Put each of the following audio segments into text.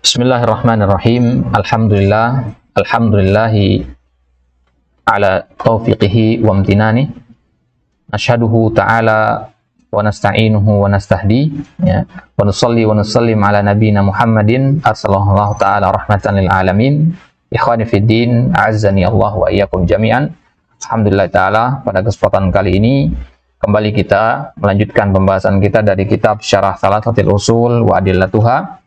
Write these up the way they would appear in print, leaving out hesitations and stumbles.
Bismillahirrahmanirrahim. Alhamdulillahi ala taufiqihi wa amtinani. Asyhaduhu ta'ala wa nasta'inuhu wa nastahdi, ya. Wa nusalli wa nusallim ala nabiyina Muhammadin arsalallahu ta'ala rahmatan lil alamin. Ikhwani fid din, a'azzani Allah wa iyyakum jami'an. Alhamdulillah ta'ala, pada kesempatan kali ini kembali kita melanjutkan pembahasan kita dari kitab Syarah Thalathatil Usul wa Adillatuha,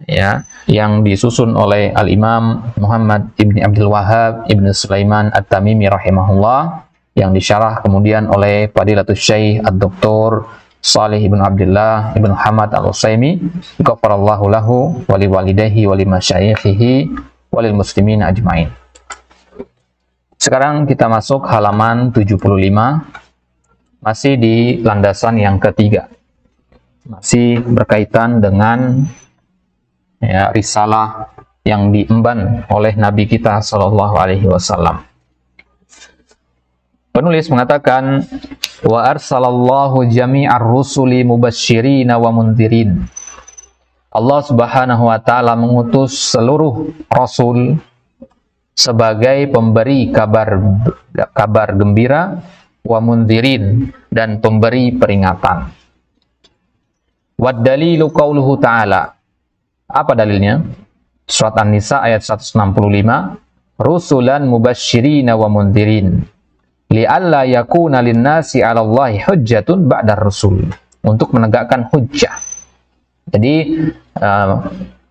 ya, yang disusun oleh Al-Imam Muhammad ibn Abdul Wahhab ibn Sulaiman At-Tamimi rahimahullah, yang disyarah kemudian oleh Fadilatul Syekh Ad-Doktor Salih ibn Abdullah ibn Hamad Al-Utsaimin, ghafarallahu lahu wa liwalidayhi wa limasyayikhihi wa lil muslimin ajmain. Sekarang kita masuk halaman 75, masih di landasan yang ketiga, masih berkaitan dengan, ya, risalah yang diemban oleh Nabi kita Shallallahu Alaihi Wasallam. Penulis mengatakan, wa arsalallahu jami'ar rusuli mubasyirina wa mundhirin. Allah Subhanahu wa taala mengutus seluruh rasul sebagai pemberi kabar gembira, wa mundhirin, dan pemberi peringatan. Wad dalilu qauluhu ta'ala. Apa dalilnya? Surat An-Nisa ayat 165, rusulan mubasyirina wa mundhirin li'alla yakuna linnasi 'ala Allahi hujjatun ba'dar rusul, untuk menegakkan hujjah. Jadi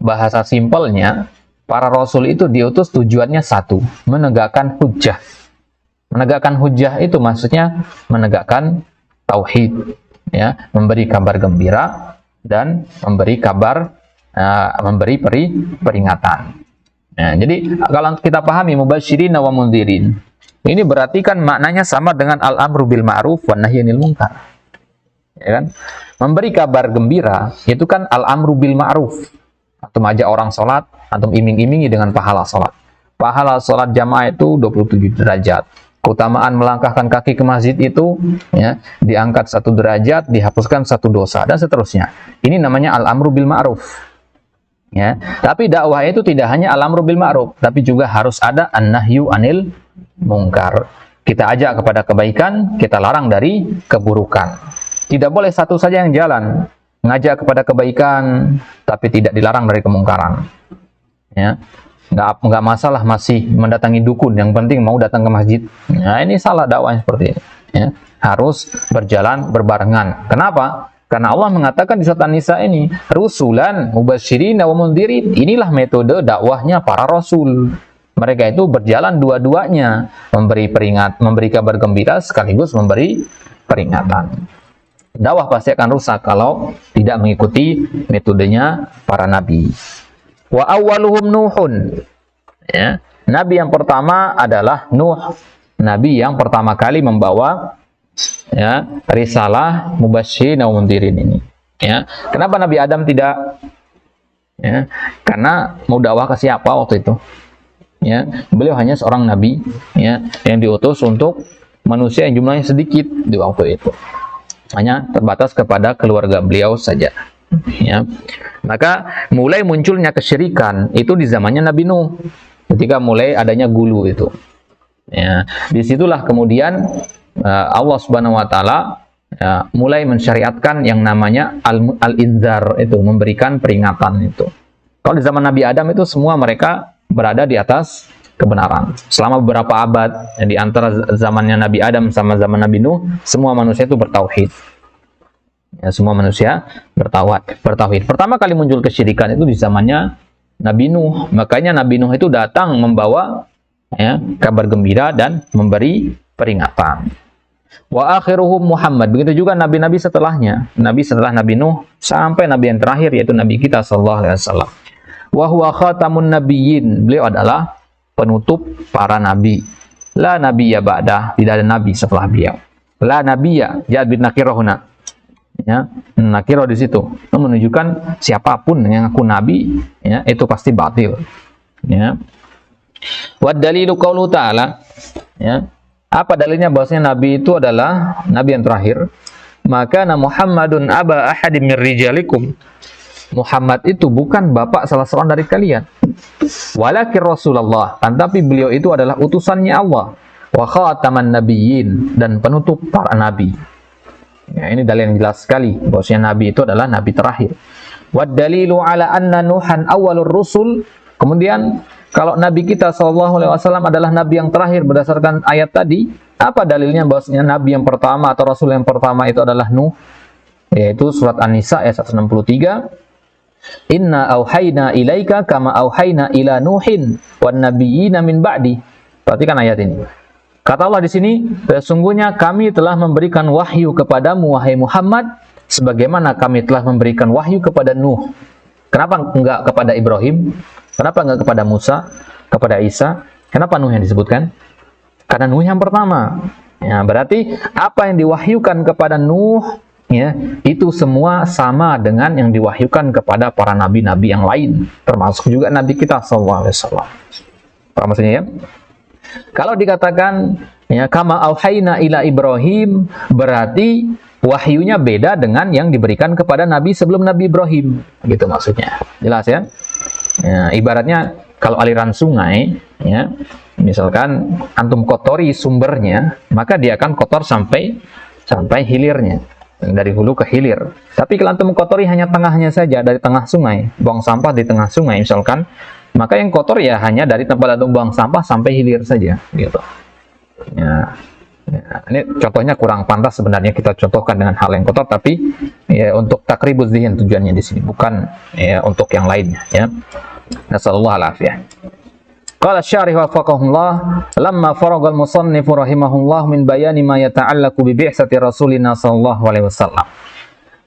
bahasa simpelnya, para rasul itu diutus tujuannya satu, menegakkan hujjah. Menegakkan hujjah itu maksudnya menegakkan tauhid, ya, memberi kabar gembira dan memberi peringatan. Nah, jadi kalau kita pahami mubasyirina wa mundhirin, ini berarti kan maknanya sama dengan al-amru bil ma'ruf wan nahyi 'anil munkar. Ya kan? Memberi kabar gembira itu kan al-amru bil ma'ruf. Antum ajak orang salat, antum iming-imingi dengan pahala salat. Pahala salat jamaah itu 27 derajat. Keutamaan melangkahkan kaki ke masjid itu, ya, diangkat 1 derajat, dihapuskan 1 dosa, dan seterusnya. Ini namanya al-amru bil ma'ruf. Ya, tapi dakwah itu tidak hanya al-amru bil ma'ruf, tapi juga harus ada an-nahyu 'anil munkar. Kita ajak kepada kebaikan, kita larang dari keburukan. Tidak boleh satu saja yang jalan, ngajak kepada kebaikan tapi tidak dilarang dari kemungkaran. Ya, nggak masalah masih mendatangi dukun, yang penting mau datang ke masjid. Nah, ini salah dakwahnya seperti ini. Ya, harus berjalan berbarengan. Kenapa? Karena Allah mengatakan di surat An-Nisa ini, rusulan mubasyirina wa mundhirin. Inilah metode dakwahnya para rasul. Mereka itu berjalan dua-duanya, memberi kabar gembira sekaligus memberi peringatan. Dakwah pasti akan rusak kalau tidak mengikuti metodenya para nabi. Wa awwaluhum Nuhun. Ya, nabi yang pertama adalah Nuh. Nabi yang pertama kali membawa, ya, risalah mubasyyirin wa mundhirin ini. Ya, kenapa Nabi Adam tidak? Ya, karena mau dakwah ke siapa waktu itu? Ya, beliau hanya seorang nabi, ya, yang diutus untuk manusia yang jumlahnya sedikit di waktu itu. Hanya terbatas kepada keluarga beliau saja. Ya. Maka mulai munculnya kesyirikan itu di zamannya Nabi Nuh, ketika mulai adanya gulu itu. Ya. Disitulah kemudian Allah Subhanahu Wa Taala, ya, mulai mensyariatkan yang namanya al-inzar, itu memberikan peringatan itu. Kalau di zaman Nabi Adam itu semua mereka berada di atas kebenaran selama beberapa abad. Di antara zamannya Nabi Adam sama zaman Nabi Nuh, semua manusia itu bertauhid. Ya, semua manusia bertauhid. Pertama kali muncul kesyirikan itu di zamannya Nabi Nuh. Makanya Nabi Nuh itu datang membawa, ya, kabar gembira dan memberi peringatan. Wa akhiruhum Muhammad. Begitu juga nabi-nabi setelahnya. Nabi setelah Nabi Nuh sampai nabi yang terakhir, yaitu Nabi kita sallallahu alaihi wasallam. Wa huwa khatamun nabiyyin. Beliau adalah penutup para nabi. La nabiyya ba'dah, tidak ada nabi setelah beliau. La nabiyya, ja'at bin nakirahuna. Ya, nakirah di situ menunjukkan siapapun yang ngaku nabi, ya, itu pasti batil. Ya. Wa dalilu qaulu ta'ala. Ya. Apa dalilnya bahwasanya nabi itu adalah nabi yang terakhir? Maka Muhammadun aba ahadim min rijalikum Muhammad itu bukan bapak salah seorang dari kalian. Walakin Rasulullah, tetapi beliau itu adalah utusannya Allah. Wa khataman nabiyyin, dan penutup para nabi. Ya, ini dalil yang jelas sekali bahwasanya nabi itu adalah nabi terakhir. Wad dalilu ala anna Nuhan awwalur rusul. Kemudian kalau nabi kita SAW adalah nabi yang terakhir berdasarkan ayat tadi, apa dalilnya bahwasanya nabi yang pertama atau rasul yang pertama itu adalah Nuh? Yaitu surat An-Nisa ayat 163. Inna auhayna ilaika kama auhayna ila Nuhin wan nabiyina min ba'di. Perhatikan ayat ini. Kata Allah di sini, sesungguhnya kami telah memberikan wahyu kepadamu wahai Muhammad sebagaimana kami telah memberikan wahyu kepada Nuh. Kenapa enggak kepada Ibrahim? Kenapa enggak kepada Musa, kepada Isa? Kenapa Nuh yang disebutkan? Karena Nuh yang pertama. Ya, berarti apa yang diwahyukan kepada Nuh, ya, itu semua sama dengan yang diwahyukan kepada para nabi-nabi yang lain, termasuk juga nabi kita sallallahu alaihi wasallam. Paham maksudnya ya? Kalau dikatakan ya kama auhayna ila Ibrahim, berarti wahyunya beda dengan yang diberikan kepada nabi sebelum Nabi Ibrahim. Gitu maksudnya. Jelas ya? Ya, ibaratnya kalau aliran sungai, ya, misalkan antum kotori sumbernya, maka dia akan kotor sampai hilirnya. Dari hulu ke hilir. Tapi kalau antum kotori hanya tengahnya saja, dari tengah sungai, buang sampah di tengah sungai misalkan, maka yang kotor ya hanya dari tempat antum buang sampah sampai hilir saja, gitu. Ya, ini contohnya kurang pantas sebenarnya kita contohkan dengan hal yang kotor, tapi ya untuk takribuz dzihn tujuannya di sini, bukan ya untuk yang lainnya, ya. Nasallallahu alafiyah. Qala syarih wafaqahullah lamma faragal musannifu rahimahullah min bayani ma yata'allaqu bi bi'sati rasulina sallallahu alaihi wasallam.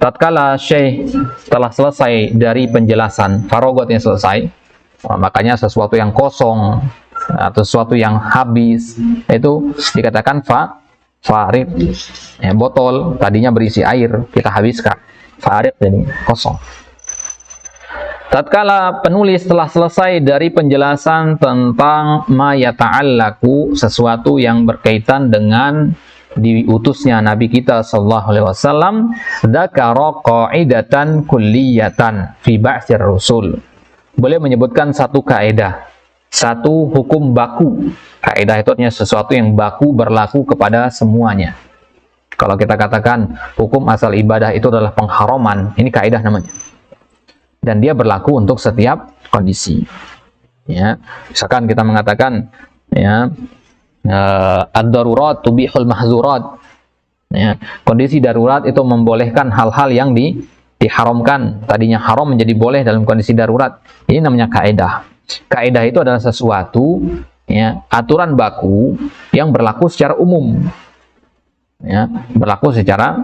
Tatkala Syekh telah selesai dari penjelasan, faragatnya selesai, makanya sesuatu yang kosong atau sesuatu yang habis itu dikatakan farid. Ya, botol tadinya berisi air, kita habiskan. Farid jadi kosong. Tatkala penulis telah selesai dari penjelasan tentang ma yata'allaku, sesuatu yang berkaitan dengan diutusnya Nabi kita sallallahu alaihi wasallam, dzakara qaidatan kulliyatan fi ba'tsir rusul. Boleh menyebutkan satu kaidah, satu hukum baku. Kaidah itu artinya sesuatu yang baku berlaku kepada semuanya. Kalau kita katakan hukum asal ibadah itu adalah pengharaman, ini kaidah namanya. Dan dia berlaku untuk setiap kondisi. Ya, misalkan kita mengatakan ya ad-darurat tubihul mahzurat. Ya, kondisi darurat itu membolehkan hal-hal yang diharamkan. Tadinya haram menjadi boleh dalam kondisi darurat. Ini namanya kaidah. Kaidah itu adalah sesuatu ya, aturan baku yang berlaku secara umum. Ya, berlaku secara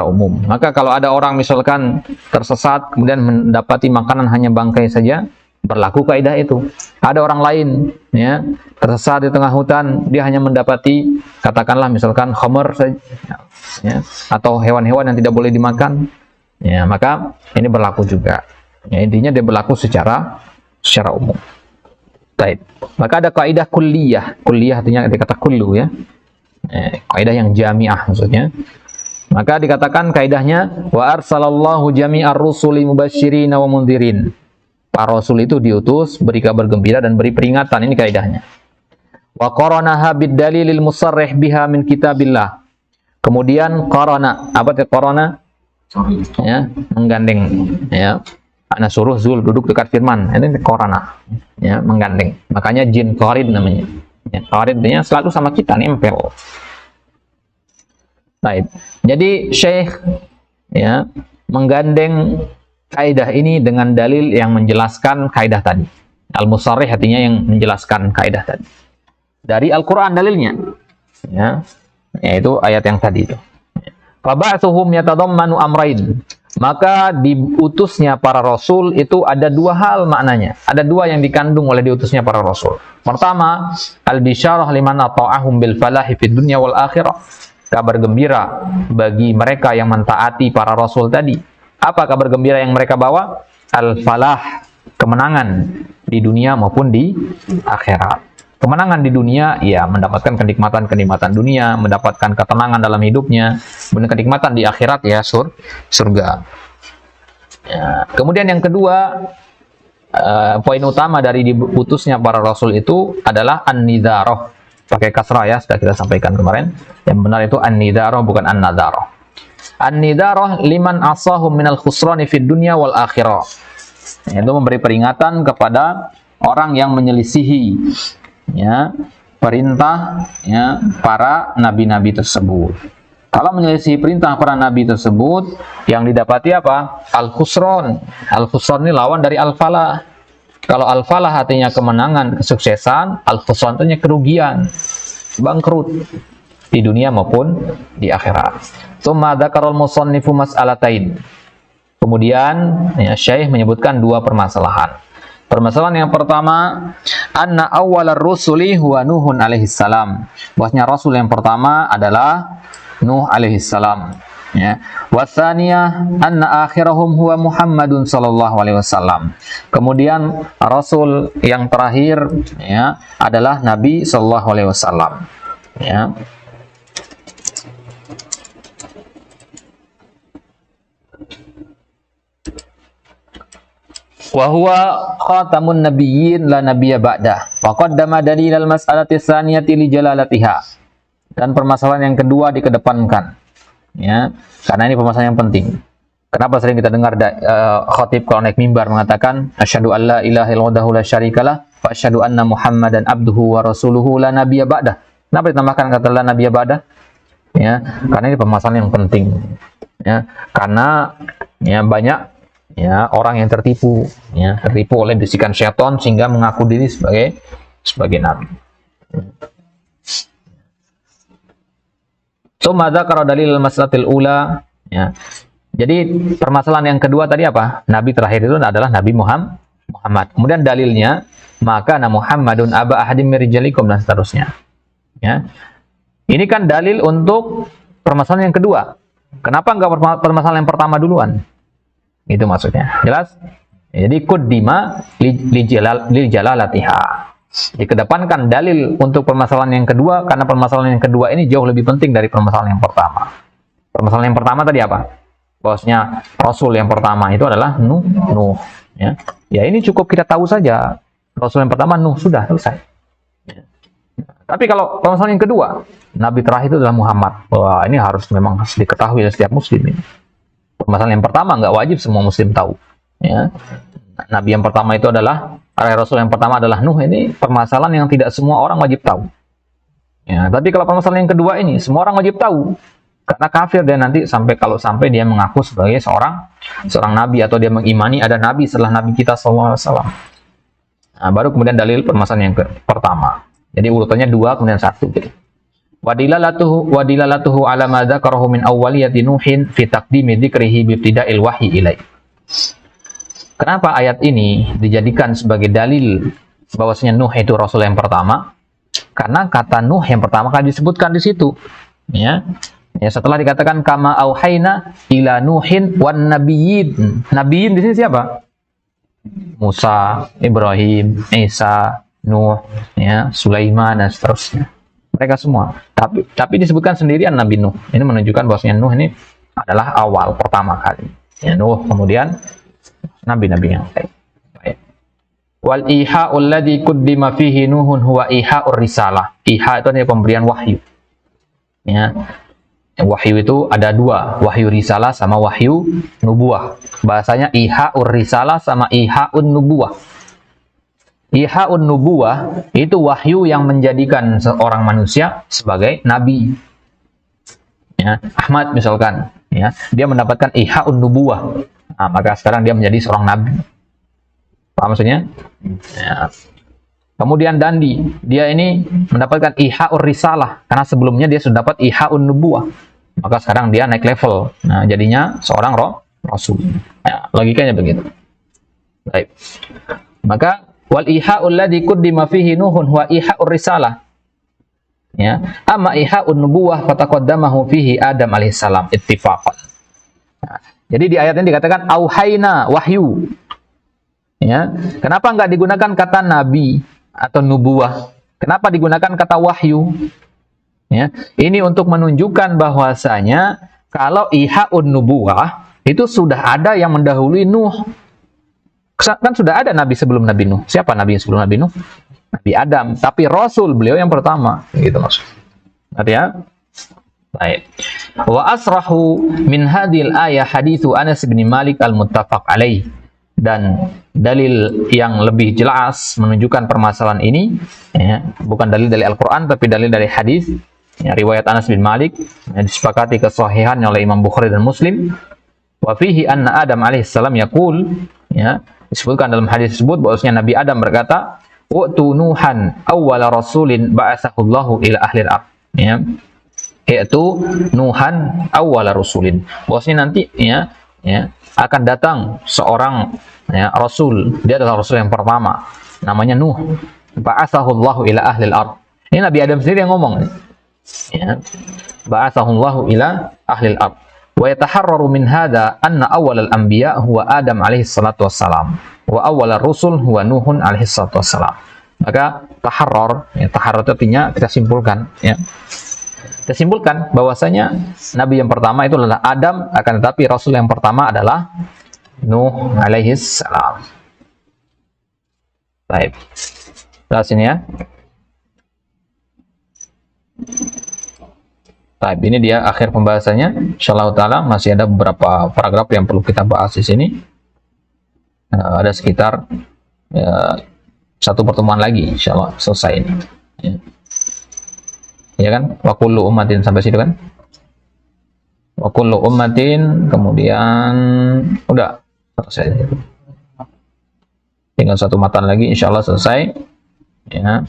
umum. Maka kalau ada orang misalkan tersesat kemudian mendapati makanan hanya bangkai saja, berlaku kaidah itu. Ada orang lain ya tersesat di tengah hutan, dia hanya mendapati katakanlah misalkan khamar saja ya, atau hewan-hewan yang tidak boleh dimakan, ya maka ini berlaku juga. Ya, intinya dia berlaku secara umum. Baik. Maka ada kaidah kulliyah. Kulliyah artinya ada kata kullu ya. Kaidah yang jami'ah maksudnya. Maka dikatakan kaidahnya wa arsalallahu jami'ar rusuli mubasysyirin wa mundhirin. Para rasul itu diutus beri kabar gembira dan beri peringatan, ini kaidahnya. Wa qaranaha bid dalilil musarrih biha min kitabillah. Kemudian qarana, apa itu qarana? Ya, menggandeng ya. Ana suruh Zul duduk dekat firman. Ini qarana. Ya, menggandeng. Makanya jin qarid namanya. Ya, qaridnya selalu sama kita, nempel. Baik. Jadi Syekh ya menggandeng kaidah ini dengan dalil yang menjelaskan kaidah tadi. Al-musarrih artinya yang menjelaskan kaidah tadi. Dari Al-Qur'an dalilnya. Ya. Yaitu ayat yang tadi itu. Fa ba'tsuhum yatadammanu amrayn. Maka diutusnya para rasul itu ada dua hal maknanya. Ada dua yang dikandung oleh diutusnya para rasul. Pertama, al-bisyarah liman ata'ahum bil falahi fid dunya wal akhirah. Kabar gembira bagi mereka yang mentaati para rasul tadi. Apa kabar gembira yang mereka bawa? Al-falah, kemenangan di dunia maupun di akhirat. Kemenangan di dunia, ya mendapatkan kenikmatan dunia, mendapatkan ketenangan dalam hidupnya, kenikmatan di akhirat, ya surga. Ya. Kemudian yang kedua, poin utama dari diputusnya para rasul itu adalah an-nidharah. Pakai kasrah ya, sudah kita sampaikan kemarin. Yang benar itu an-nidharah bukan an-nadharah. An-nidharah liman asahum minal khusrani fid dunya wal akhirah. Itu memberi peringatan kepada orang yang menyelisihi ya perintah ya para nabi-nabi tersebut. Kalau menyelisih perintah para nabi tersebut, yang didapati apa? Al-khusron. Al-khusron ini lawan dari al-falah. Kalau al-falah artinya kemenangan, kesuksesan, al-khusron artinya kerugian, bangkrut di dunia maupun di akhirat. Tsumma dzakarul musannifu mas'alatain. Kemudian ya, Syekh menyebutkan dua permasalahan. Permasalahan yang pertama, anna awwalar rusuli huwa Nuhun alaihi salam. Bahwasanya rasul yang pertama adalah Nuh alaihi salam. Ya. Wasaniyah anna akhirahum huwa Muhammadun sallallahu alaihi wasallam. Kemudian rasul yang terakhir ya adalah Nabi sallallahu alaihi wasallam. Ya. Wa huwa khatamun nabiyyin la nabiyya ba'dah. Wa qaddama dalilal mas'alati tsaniyati li jalalatiha. Dan permasalahan yang kedua dikedepankan. Ya, karena ini permasalahan yang penting. Kenapa sering kita dengar khatib kalau naik mimbar mengatakan asyhadu alla ilaha illallah la syarikalah wa asyhadu anna muhammadan abduhu wa rasuluhu la nabiyya ba'dah. Kenapa ditambahkan kata la nabiyya ba'dah? Ya, karena ini permasalahan yang penting. Ya, karena ya banyak ya orang yang tertipu oleh bisikan syaitan sehingga mengaku diri sebagai nabi. So madzakara dalil mas'alatil ula ya. Jadi permasalahan yang kedua tadi apa? Nabi terakhir itu adalah Nabi Muhammad. Kemudian dalilnya maka na Muhammadun aba ahadim mirijalikum dan seterusnya. Ya. Ini kan dalil untuk permasalahan yang kedua. Kenapa enggak permasalahan yang pertama duluan? Itu maksudnya. Jelas? Jadi kuddima li jalalatiha. Dikedepankan dalil untuk permasalahan yang kedua karena permasalahan yang kedua ini jauh lebih penting dari permasalahan yang pertama. Permasalahan yang pertama tadi apa? Bahwasanya Rasul yang pertama itu adalah Nuh. Ya. Ya ini cukup kita tahu saja. Rasul yang pertama Nuh sudah selesai. Ya. Tapi kalau permasalahan yang kedua, Nabi terakhir itu adalah Muhammad. Wah ini harus memang diketahui oleh setiap Muslim ini. Permasalahan yang pertama nggak wajib semua Muslim tahu. Ya. Nabi yang pertama itu adalah Rasul yang pertama adalah Nuh. Ini permasalahan yang tidak semua orang wajib tahu. Ya, tapi kalau permasalahan yang kedua ini semua orang wajib tahu karena kafir dia nanti sampai dia mengaku sebagai seorang nabi atau dia mengimani ada nabi setelah nabi kita sallallahu alaihi wasallam. Nah, baru kemudian dalil permasalahan yang pertama. Jadi urutannya 2 kemudian 1. Wadilalatuhu ala ma dzakarahu min awwaliyati Nuhin fi taqdimi dzikrihi bi ibtida'il wahyi ilaihi. Kenapa ayat ini dijadikan sebagai dalil bahwasanya Nuh itu Rasul yang pertama? Karena kata Nuh yang pertama kali disebutkan di situ. Ya, setelah dikatakan kama auhayna ila Nuhin wan nabiyyin. Nabiyyin di sini siapa? Musa, Ibrahim, Isa, Nuh, ya, Sulaiman dan seterusnya. Mereka semua. Tapi disebutkan sendirian Nabi Nuh. Ini menunjukkan bahwasanya Nuh ini adalah awal pertama kali. Ya, Nuh kemudian nabi-nabi yang lain. Wal iha'ul ladzi quddima fihi Nuhun huwa iha'ur risalah. Iha itu adalah pemberian wahyu. Ya. Wahyu itu ada 2, wahyu risalah sama wahyu nubuah. Bahasanya iha'ur risalah sama iha'un nubuah. Iha'un nubuah itu wahyu yang menjadikan seorang manusia sebagai nabi. Ya, Ahmad misalkan, ya, dia mendapatkan iha'un nubuah. Nah, maka sekarang dia menjadi seorang nabi. Paham maksudnya? Ya. Kemudian Dandi, dia ini mendapatkan iha'ur risalah karena sebelumnya dia sudah dapat iha'un nubuwah. Maka sekarang dia naik level. Nah, jadinya seorang rasul. Ya, logikanya begitu. Baik. Maka wal iha'ul ladzi quddima fihi Nuhun huwa iha'ur risalah. Ya, amma iha'un nubuwah fataqaddamahu fihi Adam alaihissalam ittifaqan. Nah, jadi di ayat ini dikatakan auhayna, wahyu. Ya, kenapa enggak digunakan kata nabi atau nubuwah? Kenapa digunakan kata wahyu? Ya, ini untuk menunjukkan bahwasanya kalau iha'un nubuwah itu sudah ada yang mendahului Nuh. Kan sudah ada nabi sebelum Nabi Nuh. Siapa nabi sebelum Nabi Nuh? Nabi Adam. Tapi Rasul beliau yang pertama. Gitu maksud. Ya. Baik. Wa asrahu min hadhil ayah hadithu Anas bin Malik al-muttafaq alaih. Dan dalil yang lebih jelas menunjukkan permasalahan ini, ya, bukan dalil dari Al-Quran tapi dalil dari hadis, ya, riwayat Anas bin Malik, yang disepakati kesahihannya oleh Imam Bukhari dan Muslim. Wa fihi anna Adam alaihissalam yaqul, ya, disebutkan dalam hadis tersebut bahwasanya Nabi Adam berkata, "Wa'tu Nuhan awwala rasulin ba'atsahullahu ila ahli al-ard." Ya, yaitu Nuhan awwala rasulin. Bahwasanya nanti ya akan datang seorang, ya, rasul. Dia adalah rasul yang pertama, namanya Nuh. Ba'atsahullahu ila ahli al-ard. Ini Nabi Adam sendiri yang ngomong. Ya. Ba'atsahullahu ila ahli al-ard. Wa yataharraru min hadha anna awwal al-anbiya huwa Adam alaihi salatu wassalam wa awwal ar-rusul huwa Nuhun alaihi salatu wassalam. Maka taharrar, ya, taharrar itu artinya kita simpulkan, ya. Kita simpulkan bahwasanya nabi yang pertama itu adalah Adam, akan tetapi rasul yang pertama adalah Nuh alaihi salam. Baik. Jelas ini ya. Baik, ini dia akhir pembahasannya. Insyaallah taala masih ada beberapa paragraf yang perlu kita bahas di sini. Ada sekitar satu pertemuan lagi insyaallah selesai ini. Ya. Ya kan? Wa kullu ummatin sampai situ kan? Wa kullu ummatin, kemudian udah selesai. Tinggal satu matan lagi insyaallah selesai. Ya.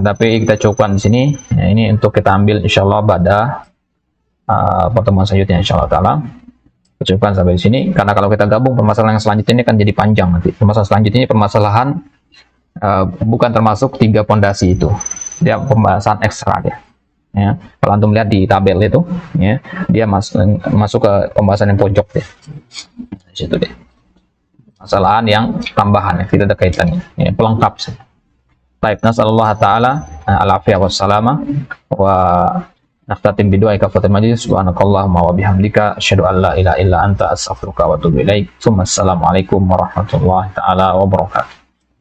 Tapi kita cukupkan di sini. Ya, ini untuk kita ambil insyaallah pada pertemuan selanjutnya insyaallah taala. Cukupkan sampai di sini karena kalau kita gabung permasalahan yang selanjutnya ini kan jadi panjang nanti. Permasalahan selanjutnya ini permasalahan bukan termasuk 3 pondasi itu. Dia pembahasan ekstra dia. Ya, kalau antum lihat di tabel itu, ya, dia masuk ke pembahasan yang pojok deh. Di situ deh. Masalahan yang tambahan yang tidak ada kaitannya, ya, pelengkap sih. Baik, nasallallahu taala al-afiyah wassalama wa naftatim bidu'a kafatul majlis subhanakallahumma wa bihamdika asyhadu an la ilaha illa anta astaghfiruka wa atubu ilaik. Assalamualaikum warahmatullahi taala wabarakatuh.